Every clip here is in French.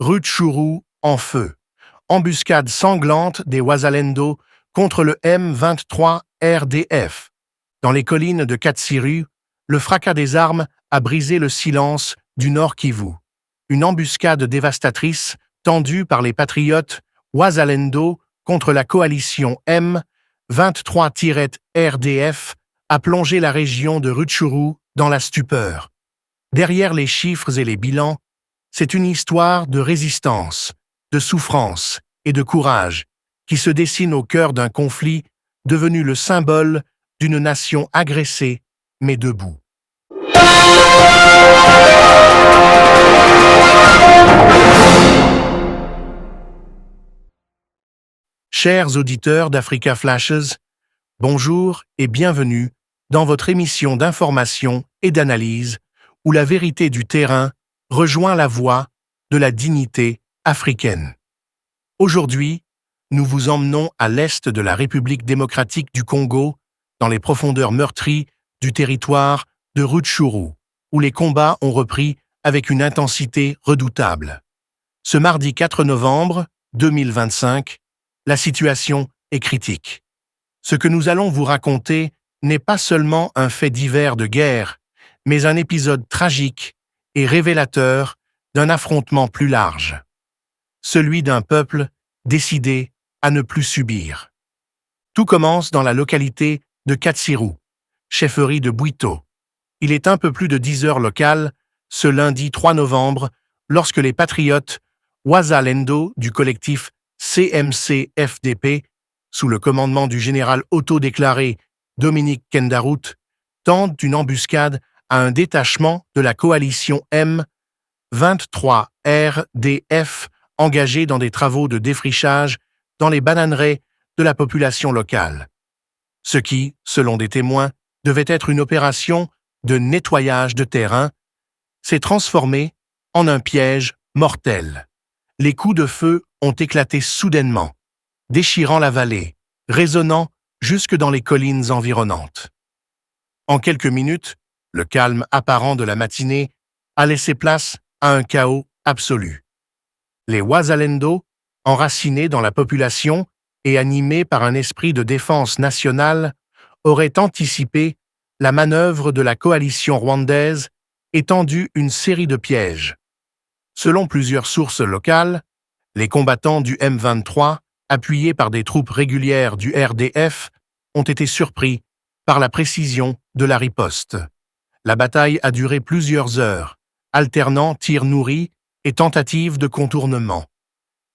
Rutshuru en feu. Embuscade sanglante des Wazalendo contre le M23 RDF. Dans les collines de Katsiru, le fracas des armes a brisé le silence du Nord Kivu. Une embuscade dévastatrice tendue par les patriotes Wazalendo contre la coalition M23-RDF a plongé la région de Rutshuru dans la stupeur. Derrière les chiffres et les bilans, c'est une histoire de résistance, de souffrance et de courage qui se dessine au cœur d'un conflit devenu le symbole d'une nation agressée mais debout. Chers auditeurs d'Africa Flashes, bonjour et bienvenue dans votre émission d'information et d'analyse où la vérité du terrain rejoint la voix de la dignité africaine. Aujourd'hui, nous vous emmenons à l'est de la République démocratique du Congo, dans les profondeurs meurtries du territoire de Rutshuru, où les combats ont repris avec une intensité redoutable. Ce mardi 4 novembre 2025, la situation est critique. Ce que nous allons vous raconter n'est pas seulement un fait divers de guerre, mais un épisode tragique et révélateur d'un affrontement plus large. Celui d'un peuple décidé à ne plus subir. Tout commence dans la localité de Katsiru, chefferie de Bwito. Il est un peu plus de 10 heures locales, ce lundi 3 novembre, lorsque les patriotes Wazalendo du collectif CMC-FDP, sous le commandement du général autodéclaré Dominique Kendarout, tentent une embuscade à un détachement de la coalition M23-RDF engagé dans des travaux de défrichage dans les bananeraies de la population locale. Ce qui, selon des témoins, devait être une opération de nettoyage de terrain, s'est transformé en un piège mortel. Les coups de feu ont éclaté soudainement, déchirant la vallée, résonnant jusque dans les collines environnantes. En quelques minutes, le calme apparent de la matinée a laissé place à un chaos absolu. Les Wazalendo, enracinés dans la population et animés par un esprit de défense nationale, auraient anticipé la manœuvre de la coalition rwandaise et tendu une série de pièges. Selon plusieurs sources locales, les combattants du M23, appuyés par des troupes régulières du RDF, ont été surpris par la précision de la riposte. La bataille a duré plusieurs heures, alternant tirs nourris et tentatives de contournement.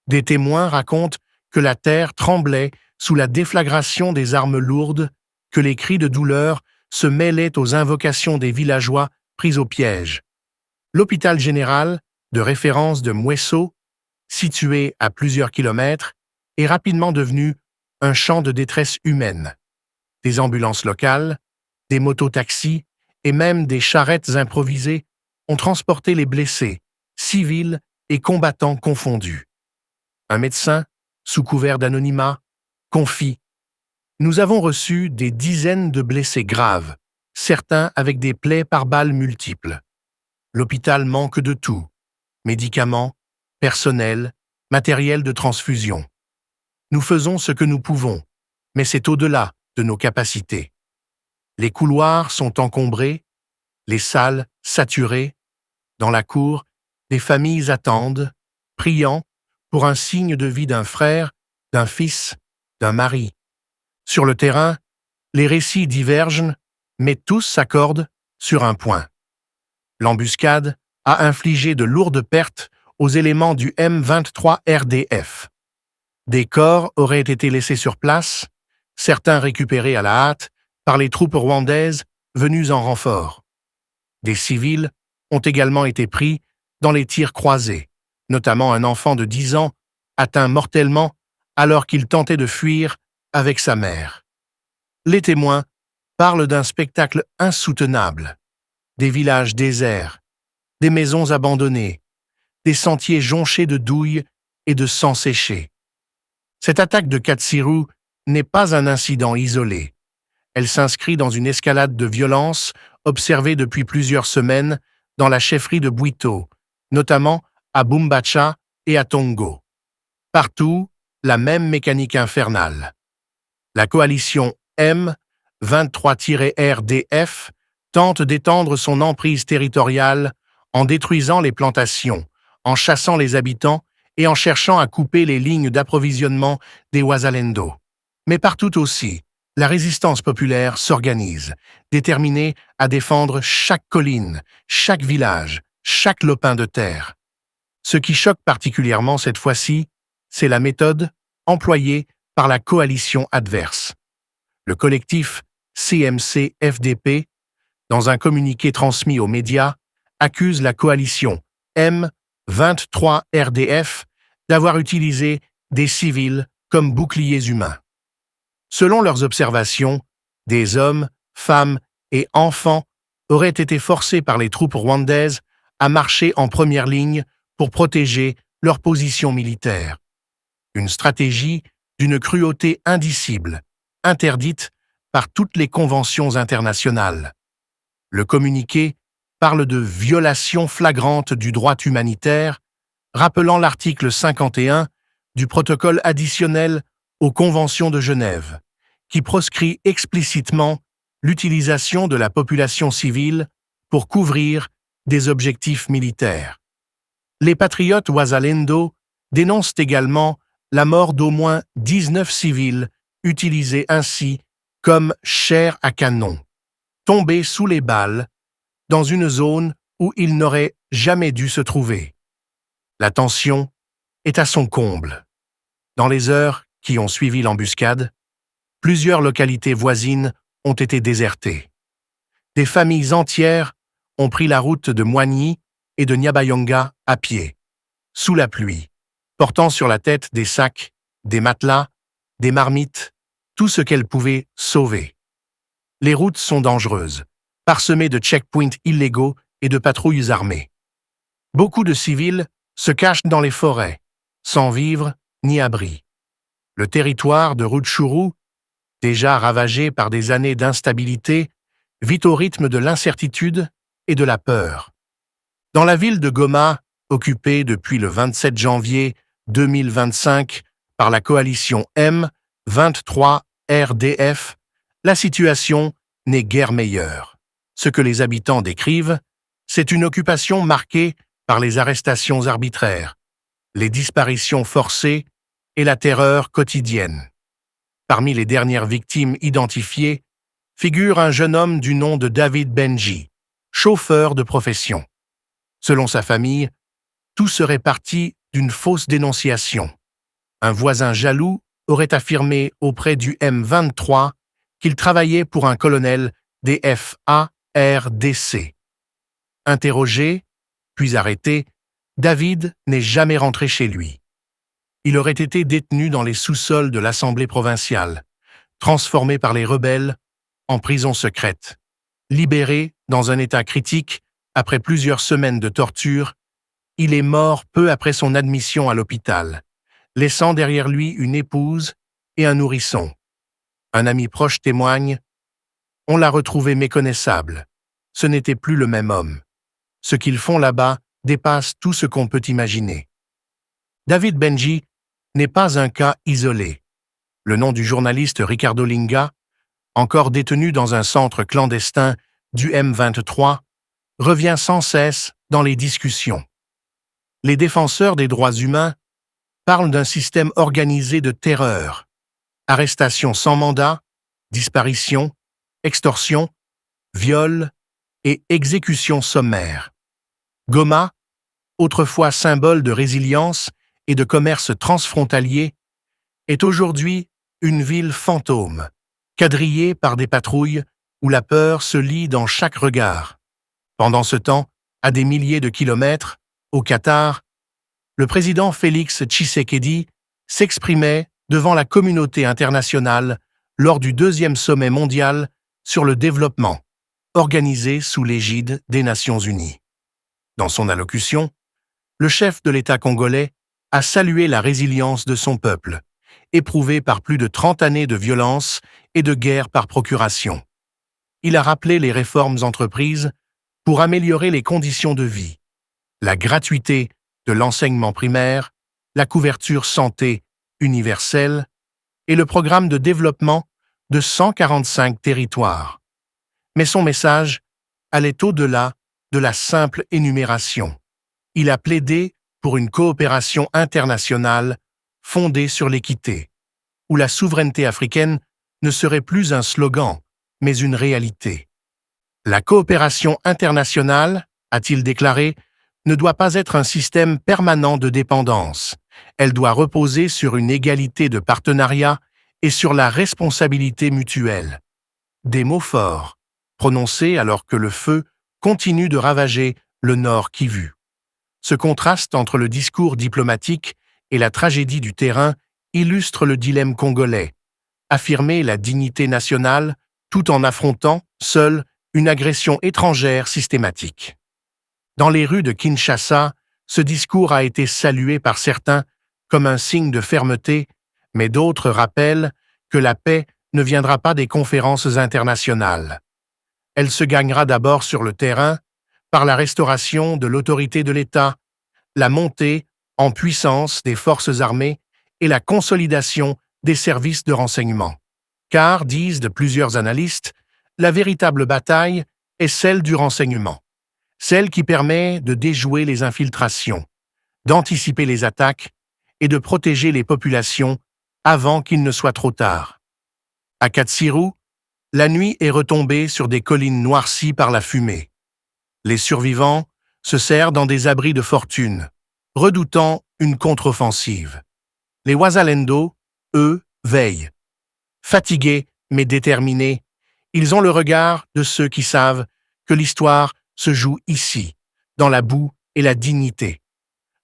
Des témoins racontent que la terre tremblait sous la déflagration des armes lourdes, que les cris de douleur se mêlaient aux invocations des villageois pris au piège. L'hôpital général de référence de Mweso, situé à plusieurs kilomètres, est rapidement devenu un champ de détresse humaine. Des ambulances locales, des mototaxis et même des charrettes improvisées ont transporté les blessés, civils et combattants confondus. Un médecin, sous couvert d'anonymat, confie « Nous avons reçu des dizaines de blessés graves, certains avec des plaies par balles multiples. L'hôpital manque de tout, médicaments, personnel, matériel de transfusion. Nous faisons ce que nous pouvons, mais c'est au-delà de nos capacités. Les couloirs sont encombrés, les salles saturées. Dans la cour, des familles attendent, priant pour un signe de vie d'un frère, d'un fils, d'un mari. Sur le terrain, les récits divergent, mais tous s'accordent sur un point. L'embuscade a infligé de lourdes pertes aux éléments du M23 RDF. Des corps auraient été laissés sur place, certains récupérés à la hâte par les troupes rwandaises venues en renfort. Des civils ont également été pris dans les tirs croisés, notamment un enfant de 10 ans atteint mortellement alors qu'il tentait de fuir avec sa mère. Les témoins parlent d'un spectacle insoutenable, des villages déserts, des maisons abandonnées, des sentiers jonchés de douilles et de sang séché. Cette attaque de Katsiru n'est pas un incident isolé. Elle s'inscrit dans une escalade de violence observée depuis plusieurs semaines dans la chefferie de Bwito, notamment à Bumbacha et à Tongo. Partout, la même mécanique infernale. La coalition M23-RDF tente d'étendre son emprise territoriale en détruisant les plantations, en chassant les habitants et en cherchant à couper les lignes d'approvisionnement des Wazalendo. Mais partout aussi, la résistance populaire s'organise, déterminée à défendre chaque colline, chaque village, chaque lopin de terre. Ce qui choque particulièrement cette fois-ci, c'est la méthode employée par la coalition adverse. Le collectif CMC-FDP, dans un communiqué transmis aux médias, accuse la coalition M23-RDF d'avoir utilisé des civils comme boucliers humains. Selon leurs observations, des hommes, femmes et enfants auraient été forcés par les troupes rwandaises à marcher en première ligne pour protéger leur position militaire. Une stratégie d'une cruauté indicible, interdite par toutes les conventions internationales. Le communiqué parle de violation flagrante du droit humanitaire, rappelant l'article 51 du protocole additionnel aux conventions de Genève, qui proscrit explicitement l'utilisation de la population civile pour couvrir des objectifs militaires. Les patriotes Wazalendo dénoncent également la mort d'au moins 19 civils utilisés ainsi comme chair à canon, tombés sous les balles dans une zone où ils n'auraient jamais dû se trouver. La tension est à son comble. Dans les heures qui ont suivi l'embuscade, plusieurs localités voisines ont été désertées. Des familles entières ont pris la route de Moigny et de Nyabayonga à pied, sous la pluie, portant sur la tête des sacs, des matelas, des marmites, tout ce qu'elles pouvaient sauver. Les routes sont dangereuses, parsemées de checkpoints illégaux et de patrouilles armées. Beaucoup de civils se cachent dans les forêts, sans vivre ni abri. Le territoire de Rutshuru, déjà ravagé par des années d'instabilité, vit au rythme de l'incertitude et de la peur. Dans la ville de Goma, occupée depuis le 27 janvier 2025 par la coalition M23-RDF, la situation n'est guère meilleure. Ce que les habitants décrivent, c'est une occupation marquée par les arrestations arbitraires, les disparitions forcées et la terreur quotidienne. Parmi les dernières victimes identifiées figure un jeune homme du nom de David Benji, chauffeur de profession. Selon sa famille, tout serait parti d'une fausse dénonciation. Un voisin jaloux aurait affirmé auprès du M23 qu'il travaillait pour un colonel des FARDC. Interrogé, puis arrêté, David n'est jamais rentré chez lui. Il aurait été détenu dans les sous-sols de l'Assemblée provinciale, transformé par les rebelles en prison secrète. Libéré dans un état critique après plusieurs semaines de torture, il est mort peu après son admission à l'hôpital, laissant derrière lui une épouse et un nourrisson. Un ami proche témoigne « On l'a retrouvé méconnaissable. Ce n'était plus le même homme. Ce qu'ils font là-bas dépasse tout ce qu'on peut imaginer. » David Benji n'est pas un cas isolé. Le nom du journaliste Ricardo Linga, encore détenu dans un centre clandestin du M23, revient sans cesse dans les discussions. Les défenseurs des droits humains parlent d'un système organisé de terreur, arrestations sans mandat, disparitions, extorsions, viols et exécutions sommaires. Goma, autrefois symbole de résilience et de commerce transfrontalier, est aujourd'hui une ville fantôme, quadrillée par des patrouilles où la peur se lit dans chaque regard. Pendant ce temps, à des milliers de kilomètres, au Qatar, le président Félix Tshisekedi s'exprimait devant la communauté internationale lors du 2e sommet mondial sur le développement, organisé sous l'égide des Nations Unies. Dans son allocution, le chef de l'État congolais a salué la résilience de son peuple, éprouvé par plus de 30 années de violence et de guerre par procuration. Il a rappelé les réformes entreprises pour améliorer les conditions de vie, la gratuité de l'enseignement primaire la couverture santé universelle et le programme de développement de 145 territoires. Mais son message allait au-delà de la simple énumération. Il a plaidé pour une coopération internationale fondée sur l'équité, où la souveraineté africaine ne serait plus un slogan, mais une réalité. La coopération internationale, a-t-il déclaré, ne doit pas être un système permanent de dépendance. Elle doit reposer sur une égalité de partenariat et sur la responsabilité mutuelle. Des mots forts, prononcés alors que le feu continue de ravager le Nord Kivu. Ce contraste entre le discours diplomatique et la tragédie du terrain illustre le dilemme congolais. Affirmer la dignité nationale tout en affrontant, seul, une agression étrangère systématique. Dans les rues de Kinshasa, ce discours a été salué par certains comme un signe de fermeté, mais d'autres rappellent que la paix ne viendra pas des conférences internationales. Elle se gagnera d'abord sur le terrain, par la restauration de l'autorité de l'État, la montée en puissance des forces armées et la consolidation des services de renseignement. Car, disent plusieurs analystes, la véritable bataille est celle du renseignement, celle qui permet de déjouer les infiltrations, d'anticiper les attaques et de protéger les populations avant qu'il ne soit trop tard. À Katsiru, la nuit est retombée sur des collines noircies par la fumée. Les survivants se serrent dans des abris de fortune, redoutant une contre-offensive. Les Wazalendo, eux, veillent. Fatigués mais déterminés, ils ont le regard de ceux qui savent que l'histoire se joue ici, dans la boue et la dignité.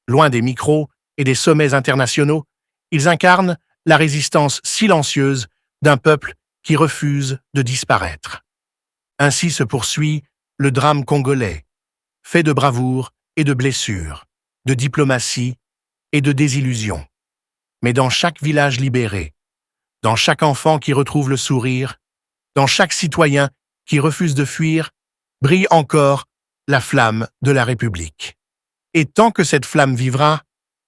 Loin des micros et des sommets internationaux, ils incarnent la résistance silencieuse d'un peuple qui refuse de disparaître. Ainsi se poursuit le drame congolais, fait de bravoure et de blessures, de diplomatie et de désillusion. Mais dans chaque village libéré, dans chaque enfant qui retrouve le sourire, dans chaque citoyen qui refuse de fuir, brille encore la flamme de la République. Et tant que cette flamme vivra,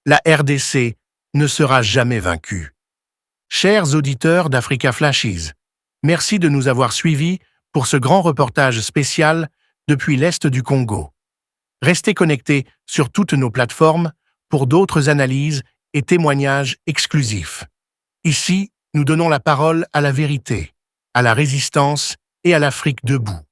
la RDC ne sera jamais vaincue. Chers auditeurs d'Africa Flashes, merci de nous avoir suivis pour ce grand reportage spécial depuis l'Est du Congo. Restez connectés sur toutes nos plateformes pour d'autres analyses et témoignages exclusifs. Ici, nous donnons la parole à la vérité, à la résistance et à l'Afrique debout.